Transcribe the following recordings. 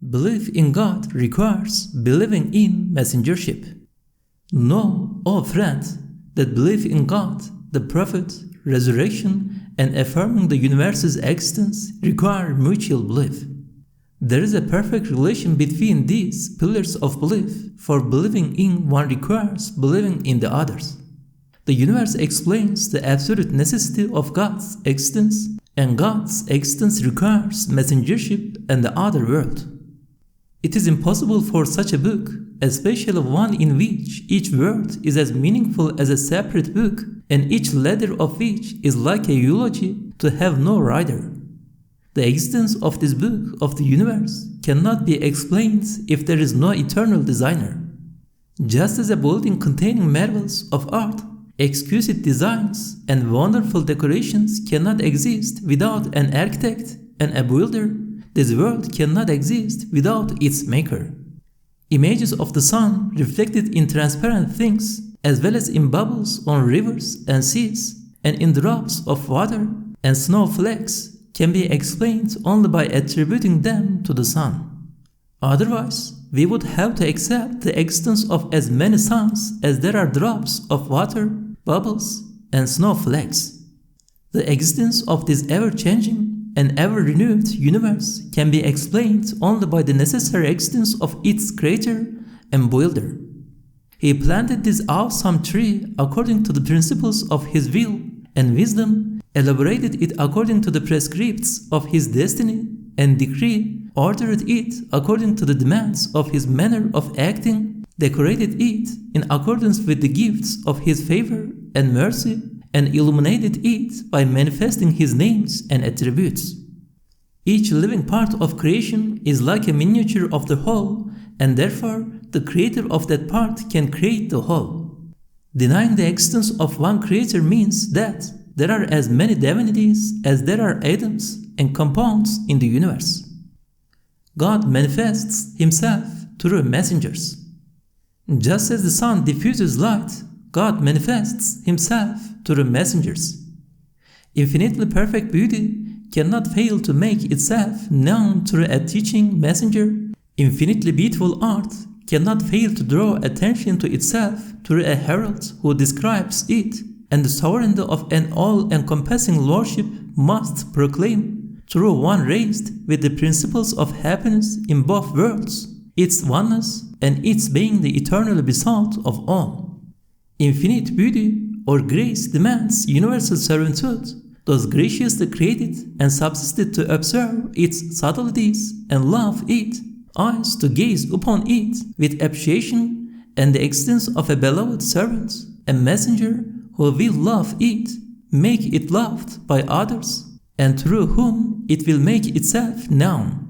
Belief in God requires believing in messengership. Know, O friend, that belief in God, the Prophet, resurrection, and affirming the universe's existence require mutual belief. There is a perfect relation between these pillars of belief, for believing in one requires believing in the others. The universe explains the absolute necessity of God's existence, and God's existence requires messengership and the other world. It is impossible for such a book, especially one in which each word is as meaningful as a separate book and each letter of which is like a eulogy, to have no writer. The existence of this book of the universe cannot be explained if there is no eternal designer. Just as a building containing marvels of art, exquisite designs, and wonderful decorations cannot exist without an architect and a builder, this world cannot exist without its maker. Images of the sun reflected in transparent things, as well as in bubbles on rivers and seas, and in drops of water and snowflakes, can be explained only by attributing them to the sun. Otherwise, we would have to accept the existence of as many suns as there are drops of water, bubbles, and snowflakes. The existence of this ever-changing and ever-renewed universe can be explained only by the necessary existence of its creator and builder. He planted this awesome tree according to the principles of his will and wisdom, elaborated it according to the prescripts of his destiny and decree, ordered it according to the demands of his manner of acting, decorated it in accordance with the gifts of his favor and mercy, and illuminated it by manifesting his names and attributes. Each living part of creation is like a miniature of the whole, and therefore the creator of that part can create the whole. Denying the existence of one creator means that there are as many divinities as there are atoms and compounds in the universe. God manifests himself through messengers. Just as the sun diffuses light, God manifests himself through messengers. Infinitely perfect beauty cannot fail to make itself known through a teaching messenger. Infinitely beautiful art cannot fail to draw attention to itself through a herald who describes it, and the sovereignty of an all-encompassing lordship must proclaim, through one raised with the principles of happiness in both worlds, its oneness and its being the eternal result of all. Infinite beauty or grace demands universal servanthood, thus graciously created and subsisted to observe its subtleties and love it, eyes to gaze upon it with appreciation, and the existence of a beloved servant, a messenger who will love it, make it loved by others, and through whom it will make itself known.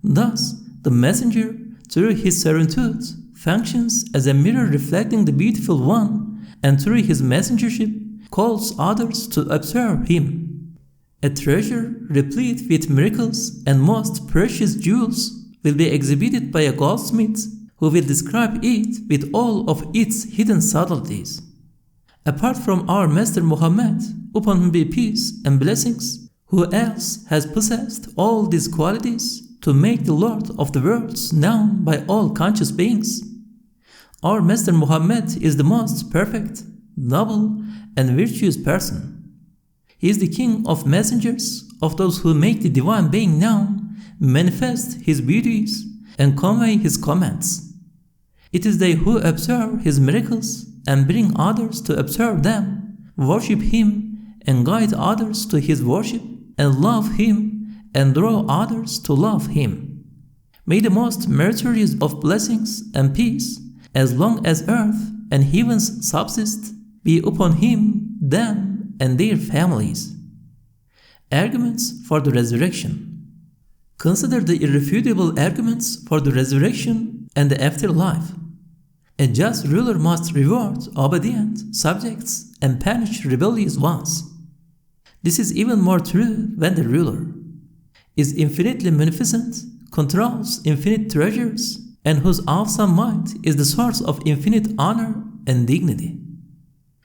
Thus, the messenger, through his servanthood, functions as a mirror reflecting the beautiful one, and through his messengership calls others to observe him. A treasure replete with miracles and most precious jewels will be exhibited by a goldsmith who will describe it with all of its hidden subtleties. Apart from our Master Muhammad, upon whom be peace and blessings, who else has possessed all these qualities to make the Lord of the worlds known by all conscious beings? Our Master Muhammad is the most perfect, noble, and virtuous person. He is the king of messengers, of those who make the divine being known, manifest his beauties, and convey his commands. It is they who observe his miracles and bring others to observe them, worship him, and guide others to his worship, and love him, and draw others to love him. May the most meritorious of blessings and peace, as long as earth and heavens subsist, be upon him, them, and their families. Arguments for the resurrection. Consider the irrefutable arguments for the resurrection and the afterlife. A just ruler must reward obedient subjects and punish rebellious ones. This is even more true when the ruler is infinitely munificent, controls infinite treasures, and whose awesome might is the source of infinite honor and dignity,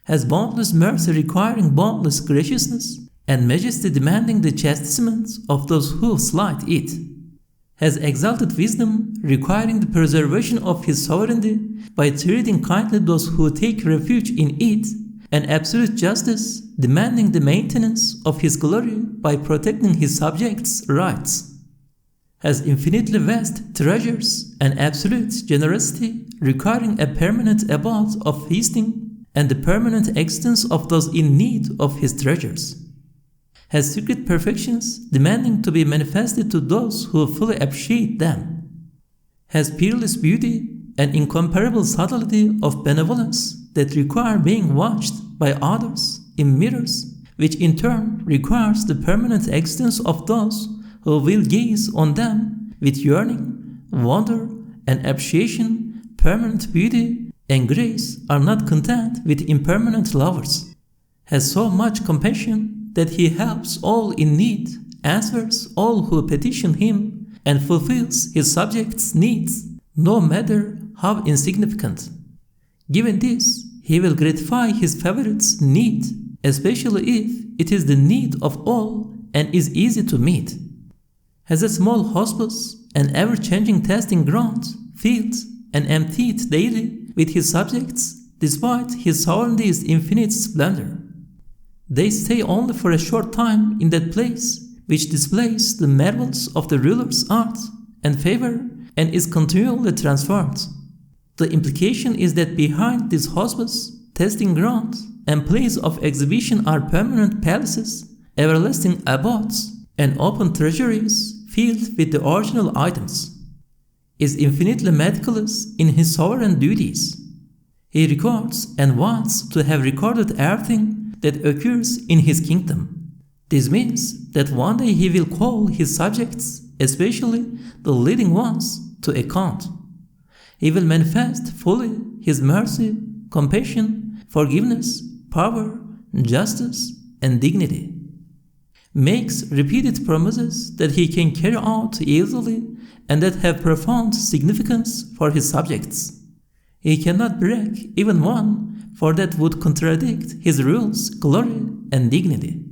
has boundless mercy requiring boundless graciousness, and majesty demanding the chastisement of those who slight it. has exalted wisdom, requiring the preservation of his sovereignty by treating kindly those who take refuge in it, and absolute justice, demanding the maintenance of his glory by protecting his subjects' rights, has infinitely vast treasures and absolute generosity, requiring a permanent abode of feasting and the permanent existence of those in need of his treasures, has secret perfections demanding to be manifested to those who fully appreciate them, has peerless beauty and incomparable subtlety of benevolence that require being watched by others in mirrors, which in turn requires the permanent existence of those who will gaze on them with yearning, wonder, and appreciation. Permanent beauty and grace are not content with impermanent lovers, has so much compassion that he helps all in need, answers all who petition him, and fulfills his subjects' needs, no matter how insignificant. Given this, he will gratify his favorite's need, especially if it is the need of all and is easy to meet. Has a small hospice, an ever-changing testing ground, filled and emptied daily with his subjects, despite his sovereignty's infinite splendor. They stay only for a short time in that place, which displays the marvels of the ruler's art and favor and is continually transformed. The implication is that behind this hospice, testing ground, and place of exhibition are permanent palaces, everlasting abodes, and open treasuries filled with the original items. Is infinitely meticulous in his sovereign duties. He records and wants to have recorded everything that occurs in his kingdom. This means that one day he will call his subjects, especially the leading ones, to account. He will manifest fully his mercy, compassion, forgiveness, power, justice, and dignity. Makes repeated promises that he can carry out easily and that have profound significance for his subjects. He cannot break even one, for that would contradict his rules, glory, and dignity.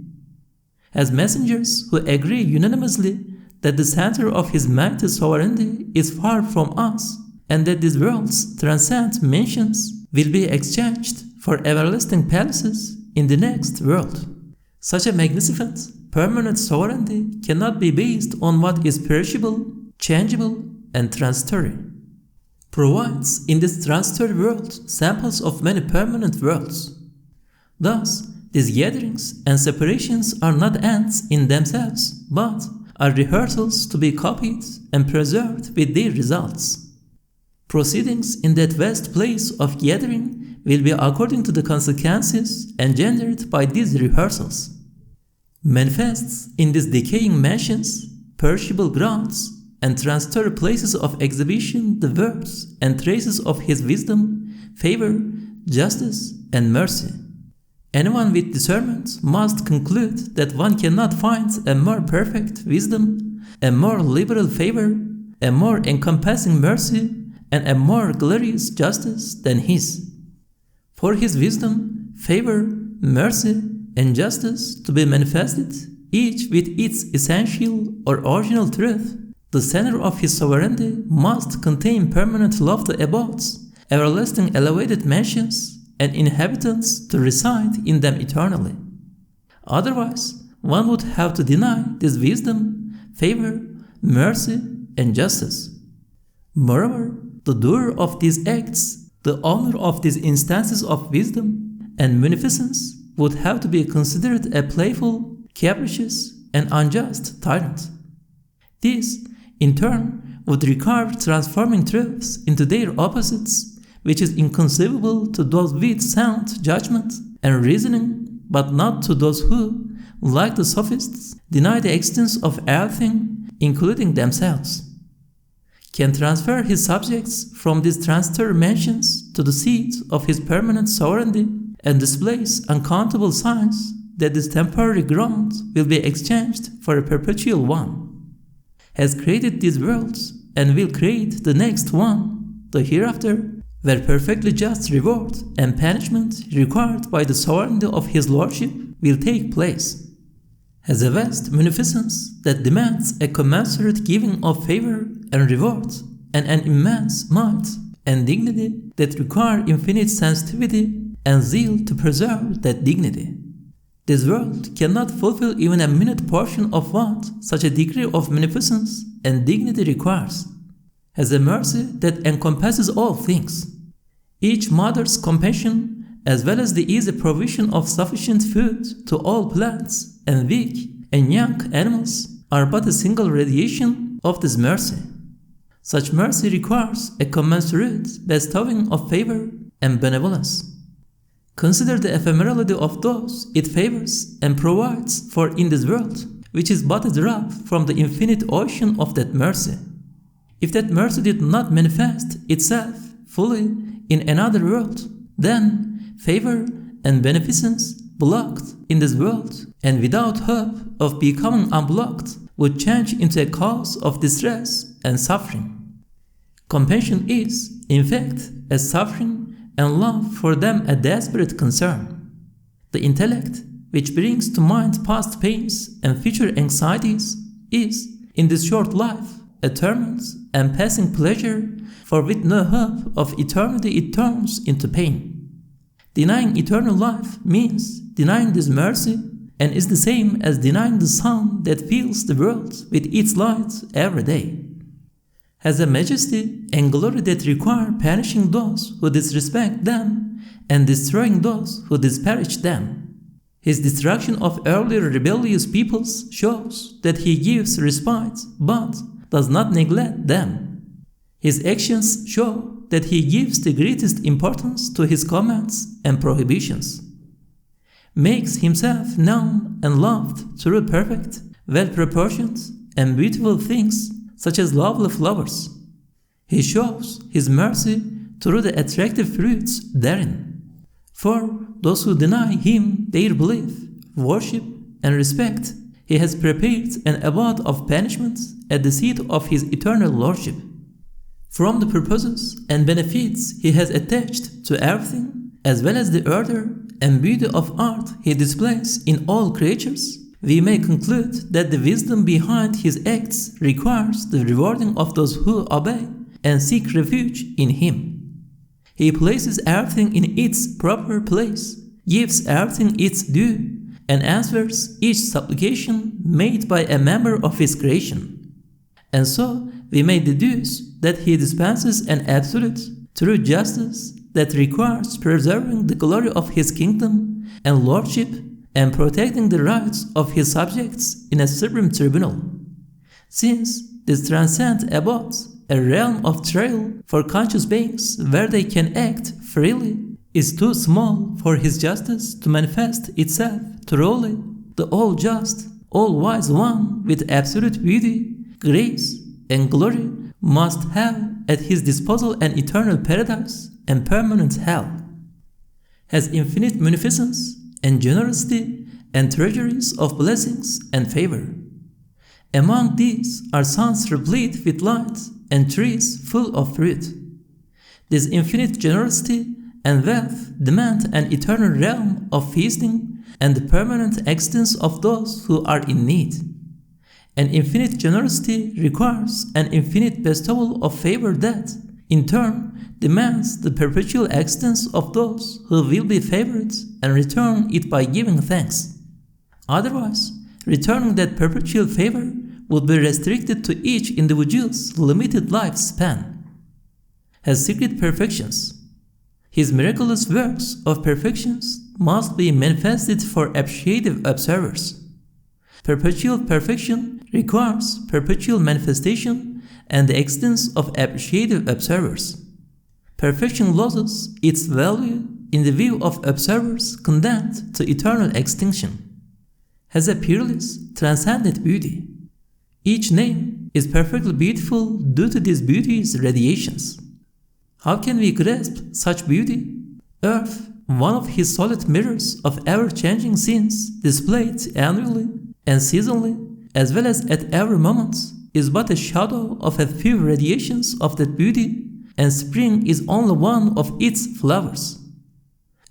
As messengers who agree unanimously that the center of his mighty sovereignty is far from us, and that these worlds transcend mansions, will be exchanged for everlasting palaces in the next world. Such a magnificent, permanent sovereignty cannot be based on what is perishable, changeable, and transitory. Provides in this transitory world samples of many permanent worlds. Thus, these gatherings and separations are not ends in themselves, but are rehearsals to be copied and preserved with their results. Proceedings in that vast place of gathering will be according to the consequences engendered by these rehearsals. Manifests in these decaying mansions, perishable grounds, and transitory places of exhibition the words and traces of his wisdom, favor, justice, and mercy. Anyone with discernment must conclude that one cannot find a more perfect wisdom, a more liberal favor, a more encompassing mercy, and a more glorious justice than his. For his wisdom, favor, mercy, and justice to be manifested, each with its essential or original truth, the center of his sovereignty must contain permanent lofty abodes, everlasting elevated mansions, and inhabitants to reside in them eternally. Otherwise, one would have to deny this wisdom, favor, mercy, and justice. Moreover, the doer of these acts, the owner of these instances of wisdom and munificence, would have to be considered a playful, capricious, and unjust tyrant. This, in turn, would require transforming truths into their opposites, which is inconceivable to those with sound judgment and reasoning, but not to those who, like the sophists, deny the existence of everything, including themselves. Can transfer his subjects from these transitory mansions to the seat of his permanent sovereignty and displays uncountable signs that this temporary ground will be exchanged for a perpetual one. Has created these worlds and will create the next one, the hereafter, where perfectly just reward and punishment required by the sovereignty of his lordship will take place. has a vast munificence that demands a commensurate giving of favor and reward, and an immense might and dignity that require infinite sensitivity and zeal to preserve that dignity. This world cannot fulfill even a minute portion of what such a degree of munificence and dignity requires, has a mercy that encompasses all things. Each mother's compassion, as well as the easy provision of sufficient food to all plants and weak and young animals, are but a single radiation of this mercy. Such mercy requires a commensurate bestowing of favor and benevolence. Consider the ephemerality of those it favors and provides for in this world, which is but a drop from the infinite ocean of that mercy. If that mercy did not manifest itself fully in another world, then favor and beneficence blocked in this world and without hope of becoming unblocked would change into a cause of distress and suffering. Compassion is, in fact, a suffering and love for them a desperate concern. The intellect, which brings to mind past pains and future anxieties, is, in this short life, a torment and passing pleasure, for with no hope of eternity it turns into pain. Denying eternal life means denying this mercy, and is the same as denying the sun that fills the world with its light every day. Has a majesty and glory that require punishing those who disrespect them and destroying those who disparage them. His destruction of earlier rebellious peoples shows that he gives respite but does not neglect them. His actions show that he gives the greatest importance to his commands and prohibitions. Makes himself known and loved through perfect, well-proportioned, and beautiful things such as lovely flowers. He shows his mercy through the attractive fruits therein. For those who deny him their belief, worship, and respect, he has prepared an abode of punishment at the seat of his eternal lordship. From the purposes and benefits he has attached to everything, as well as the order and beauty of art he displays in all creatures, we may conclude that the wisdom behind his acts requires the rewarding of those who obey and seek refuge in him. He places everything in its proper place, gives everything its due, and answers each supplication made by a member of his creation. And so we may deduce that he dispenses an absolute, true justice that requires preserving the glory of his kingdom and lordship and protecting the rights of his subjects in a supreme tribunal. Since this transcends above a realm of trial for conscious beings where they can act freely, is too small for his justice to manifest itself truly, the all-just, all-wise one with absolute beauty, grace, and glory must have at his disposal an eternal paradise and permanent hell. Has infinite munificence and generosity and treasuries of blessings and favor. Among these are suns replete with light and trees full of fruit. This infinite generosity and wealth demand an eternal realm of feasting and the permanent existence of those who are in need. An infinite generosity requires an infinite bestowal of favor that, in turn, demands the perpetual existence of those who will be favored and return it by giving thanks. Otherwise, returning that perpetual favor would be restricted to each individual's limited lifespan. Has secret perfections. His miraculous works of perfections must be manifested for appreciative observers. Perpetual perfection requires perpetual manifestation and the existence of appreciative observers. Perfection loses its value in the view of observers condemned to eternal extinction. Has a peerless, transcendent beauty. Each name is perfectly beautiful due to this beauty's radiations. How can we grasp such beauty? Earth, one of his solid mirrors of ever-changing scenes displayed annually and seasonally, as well as at every moment, is but a shadow of a few radiations of that beauty, and spring is only one of its flowers.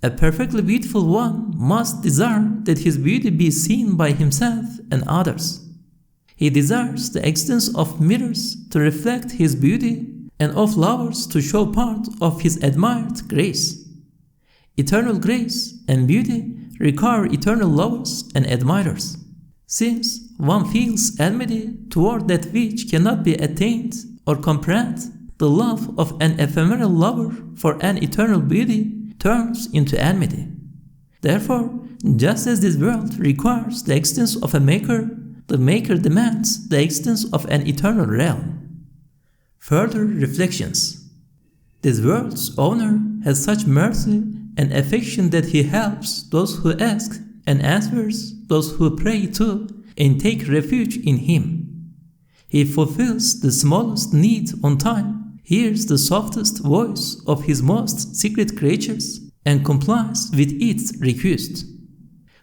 A perfectly beautiful one must desire that his beauty be seen by himself and others. He desires the existence of mirrors to reflect his beauty and of lovers to show part of his admired grace. Eternal grace and beauty require eternal lovers and admirers. Since one feels enmity toward that which cannot be attained or comprehended, the love of an ephemeral lover for an eternal beauty turns into enmity. Therefore, just as this world requires the existence of a maker, the maker demands the existence of an eternal realm. Further reflections. This world's owner has such mercy and affection that he helps those who ask and answers those who pray to and take refuge in him. He fulfills the smallest need on time, hears the softest voice of his most secret creatures, and complies with its request.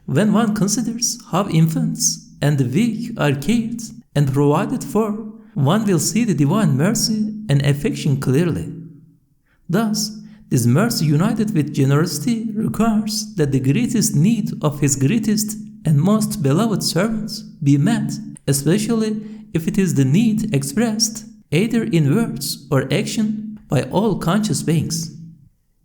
When one considers how infants and the weak are cared and provided for, one will see the divine mercy and affection clearly. Thus, this mercy united with generosity requires that the greatest need of his greatest and most beloved servants be met, especially if it is the need expressed either in words or action by all conscious beings.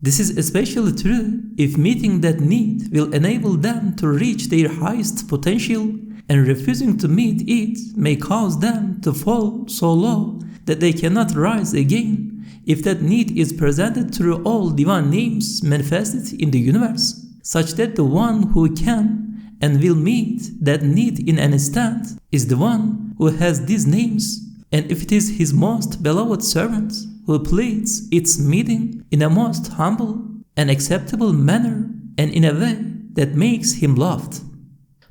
This is especially true if meeting that need will enable them to reach their highest potential, and refusing to meet it may cause them to fall so low that they cannot rise again if that need is presented through all divine names manifested in the universe, such that the one who can and will meet that need in an instant is the one who has these names, and if it is his most beloved servant who pleads its meeting in a most humble and acceptable manner and in a way that makes him loved.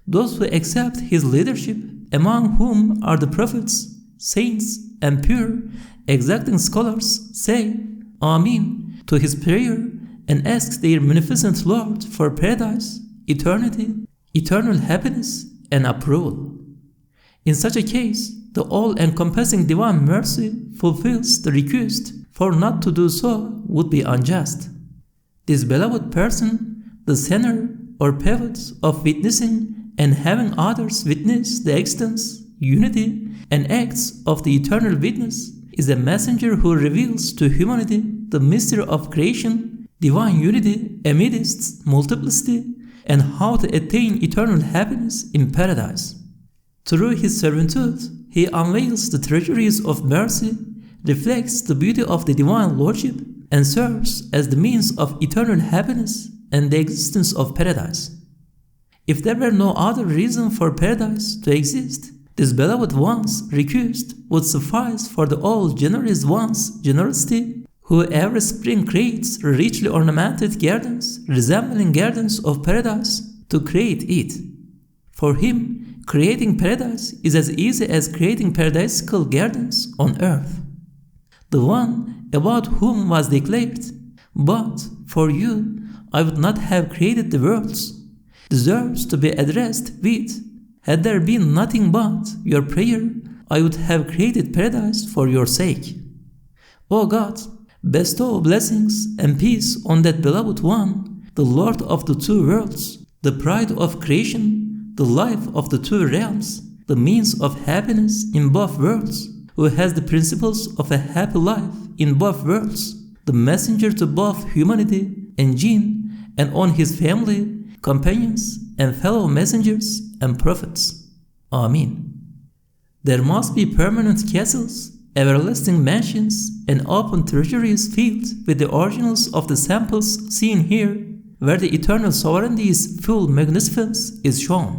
Those who accept his leadership, among whom are the prophets, saints, and pure, exacting scholars, say Amen to his prayer and ask their beneficent Lord for paradise, eternity, eternal happiness, and approval. In such a case, the all-encompassing divine mercy fulfills the request, for not to do so would be unjust. This beloved person, the center or pivot of witnessing and having others witness the existence, unity, and acts of the eternal witness, is a messenger who reveals to humanity the mystery of creation, divine unity amidst multiplicity, and how to attain eternal happiness in paradise. Through his servitude, he unveils the treasuries of mercy, reflects the beauty of the divine lordship, and serves as the means of eternal happiness and the existence of paradise. If there were no other reason for paradise to exist, this beloved one's request would suffice for the all-generous one's generosity, who every spring creates richly ornamented gardens resembling gardens of paradise to create it. For him, creating paradise is as easy as creating paradisical gardens on earth. The one about whom was declared, "But for you I would not have created the worlds," deserves to be addressed with, "Had there been nothing but your prayer, I would have created paradise for your sake." O God, bestow blessings and peace on that beloved one, the Lord of the two worlds, the pride of creation, the life of the two realms, the means of happiness in both worlds, who has the principles of a happy life in both worlds, the messenger to both humanity and jinn, and on his family, companions, and fellow messengers and prophets. Amen. There must be permanent castles, everlasting mansions, and open treasuries filled with the originals of the samples seen here, where the eternal sovereignty's full magnificence is shown.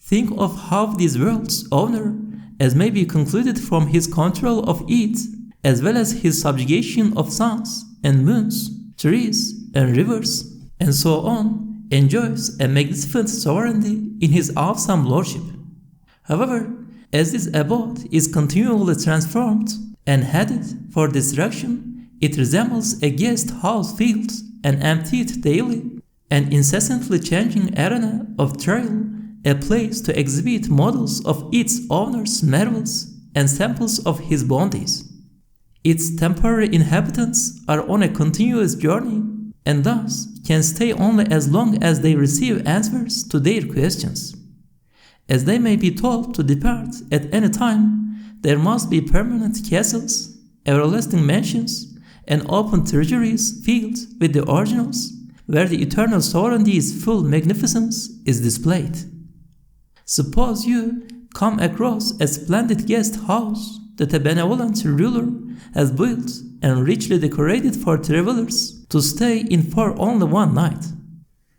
Think of how this world's owner, as may be concluded from his control of it, as well as his subjugation of suns and moons, trees and rivers, and so on, enjoys a magnificent sovereignty in his awesome lordship. However, as this abode is continually transformed and headed for destruction, it resembles a guest house filled and emptied daily, an incessantly changing arena of trial, a place to exhibit models of its owner's marvels and samples of his bounties. Its temporary inhabitants are on a continuous journey, and thus can stay only as long as they receive answers to their questions. As they may be told to depart at any time, there must be permanent castles, everlasting mansions, and open treasuries filled with the originals, where the eternal sovereignty's full magnificence is displayed. Suppose you come across a splendid guest house that a benevolent ruler has built and richly decorated for travelers to stay in for only one night.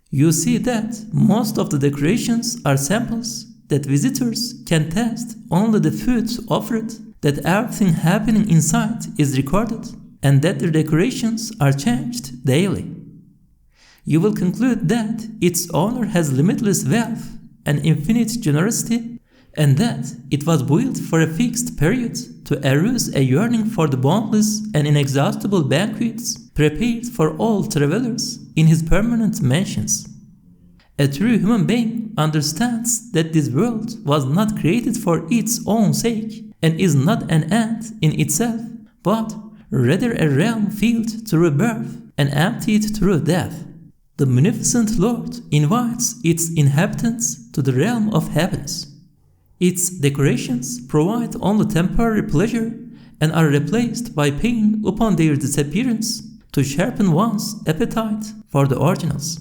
You see that most of the decorations are samples that visitors can test only the food offered, that everything happening inside is recorded, and that the decorations are changed daily. You will conclude that its owner has limitless wealth and infinite generosity, and that it was built for a fixed period to arouse a yearning for the boundless and inexhaustible banquets prepared for all travelers in his permanent mansions. A true human being understands that this world was not created for its own sake and is not an end in itself, but rather a realm filled through birth and emptied through death. The munificent Lord invites its inhabitants to the realm of happiness. Its decorations provide only temporary pleasure and are replaced by pain upon their disappearance to sharpen one's appetite for the originals.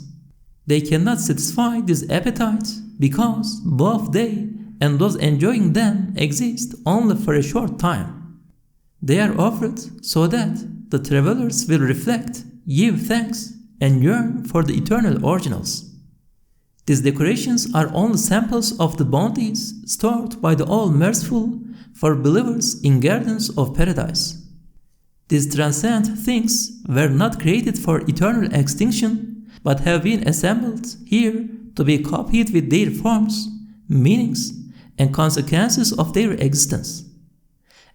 They cannot satisfy this appetite because both they and those enjoying them exist only for a short time. They are offered so that the travelers will reflect, give thanks, and yearn for the eternal originals. These decorations are only samples of the bounties stored by the All-Merciful for believers in gardens of paradise. These transcendent things were not created for eternal extinction, but have been assembled here to be copied with their forms, meanings, and consequences of their existence.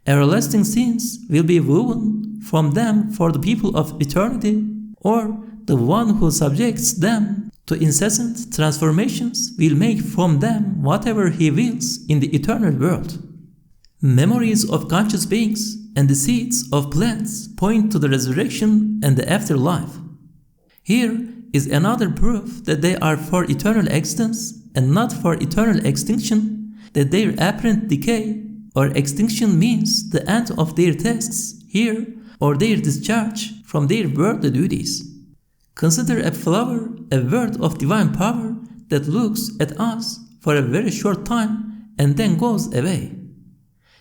Everlasting scenes will be woven from them for the people of eternity, or the one who subjects them to incessant transformations will make from them whatever he wills in the eternal world. Memories of conscious beings and the seeds of plants point to the resurrection and the afterlife. Here is another proof that they are for eternal existence and not for eternal extinction, that their apparent decay or extinction means the end of their tasks here or their discharge from their worldly duties. Consider a flower, a word of divine power that looks at us for a very short time and then goes away.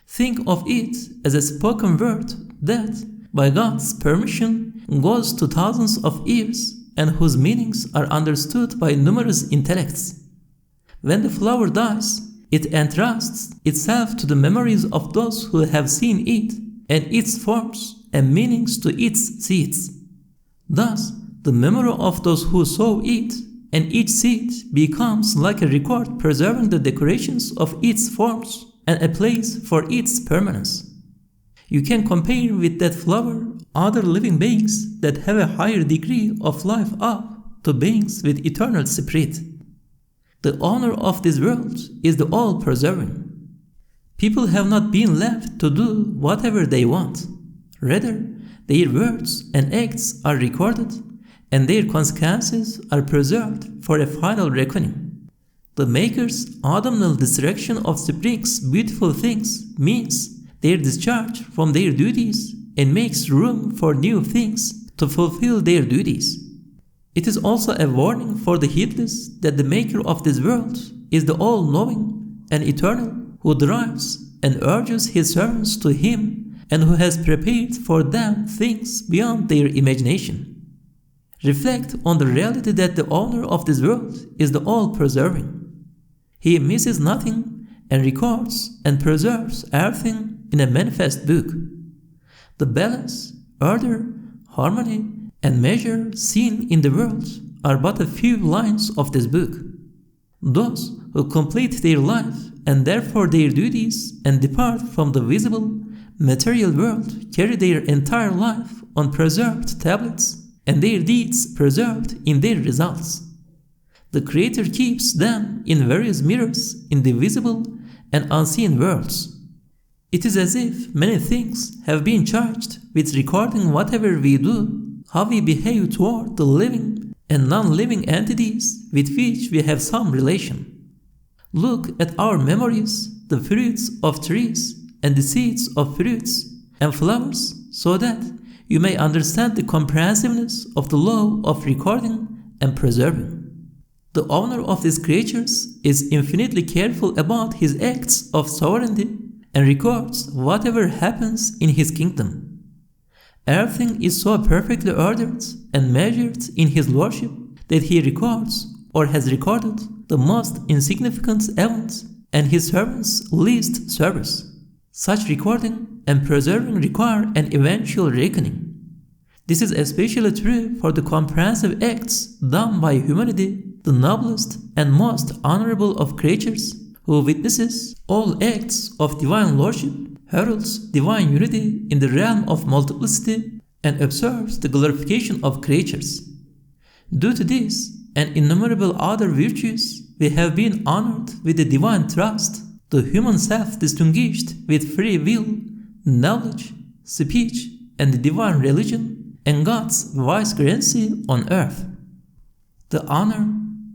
Think of it as a spoken word that, by God's permission, goes to thousands of years and whose meanings are understood by numerous intellects. When the flower dies, it entrusts itself to the memories of those who have seen it and its forms and meanings to its seeds. Thus, the memory of those who saw it and each seed becomes like a record preserving the decorations of its forms and a place for its permanence. You can compare with that flower other living beings that have a higher degree of life up to beings with eternal spirit. The owner of this world is the all-preserving. People have not been left to do whatever they want. Rather, their words and acts are recorded and their consequences are preserved for a final reckoning. The Maker's autumnal distraction of spring's beautiful things means their discharge from their duties and makes room for new things to fulfill their duties. It is also a warning for the heedless that the Maker of this world is the all-knowing and eternal, who drives and urges his servants to him and who has prepared for them things beyond their imagination. Reflect on the reality that the owner of this world is the all-preserving. He misses nothing and records and preserves everything in a manifest book. The balance, order, harmony, and measure seen in the world are but a few lines of this book. Those who complete their life and therefore their duties and depart from the visible, material world carry their entire life on preserved tablets and their deeds preserved in their results. The Creator keeps them in various mirrors in the visible and unseen worlds. It is as if many things have been charged with recording whatever we do, how we behave toward the living and non-living entities with which we have some relation. Look at our memories, the fruits of trees and the seeds of fruits and flowers, so that you may understand the comprehensiveness of the law of recording and preserving. The owner of these creatures is infinitely careful about his acts of sovereignty and records whatever happens in his kingdom. Everything is so perfectly ordered and measured in his lordship that he records or has recorded the most insignificant events and his servants' least service. Such recording and preserving require an eventual reckoning. This is especially true for the comprehensive acts done by humanity, the noblest and most honorable of creatures, who witnesses all acts of divine lordship, heralds divine unity in the realm of multiplicity, and observes the glorification of creatures. Due to this and innumerable other virtues, we have been honored with the divine trust, the human self distinguished with free will, knowledge, speech, and the divine religion, and God's vicegerency on earth. The honor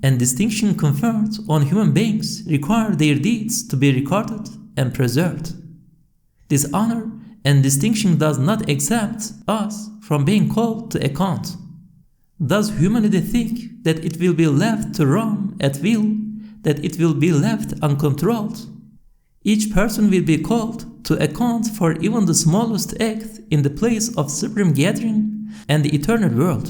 and distinction conferred on human beings require their deeds to be recorded and preserved. This honor and distinction does not exempt us from being called to account. Does humanity think that it will be left to roam at will, that it will be left uncontrolled? Each person will be called to account for even the smallest act in the place of supreme gathering and the eternal world.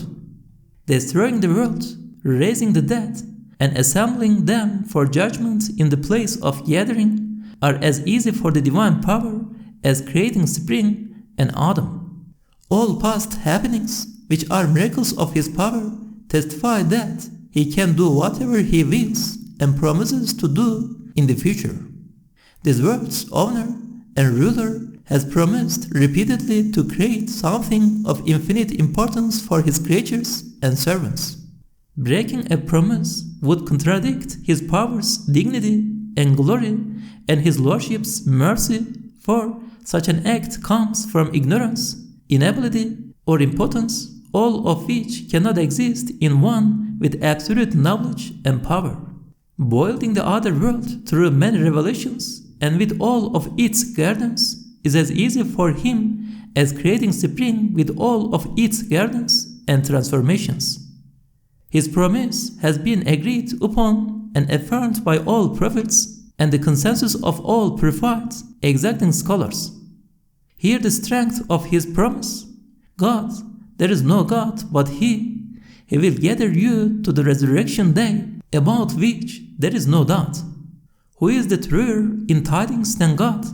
Destroying the world, raising the dead, and assembling them for judgment in the place of gathering are as easy for the divine power as creating spring and autumn. All past happenings, which are miracles of his power, testify that he can do whatever he wills and promises to do in the future. This world's owner and ruler has promised repeatedly to create something of infinite importance for his creatures and servants. Breaking a promise would contradict his power's dignity and glory and his lordship's mercy, for such an act comes from ignorance, inability, or impotence, all of which cannot exist in one with absolute knowledge and power. Boiling the other world through many revelations and with all of its gardens is as easy for him as creating spring with all of its gardens and transformations. His promise has been agreed upon and affirmed by all prophets and the consensus of all prophets, exacting scholars. Hear the strength of his promise. God, there is no God but He. He will gather you to the resurrection day, about which there is no doubt. Who is the truer in tidings than God?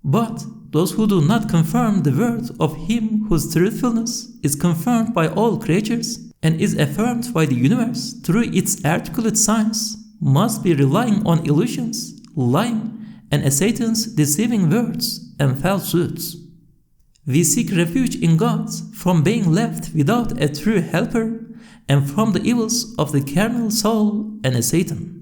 But those who do not confirm the word of Him whose truthfulness is confirmed by all creatures and is affirmed by the universe through its articulate signs must be relying on illusions, lying, and Satan's deceiving words and falsehoods. We seek refuge in God from being left without a true helper and from the evils of the carnal soul and Satan.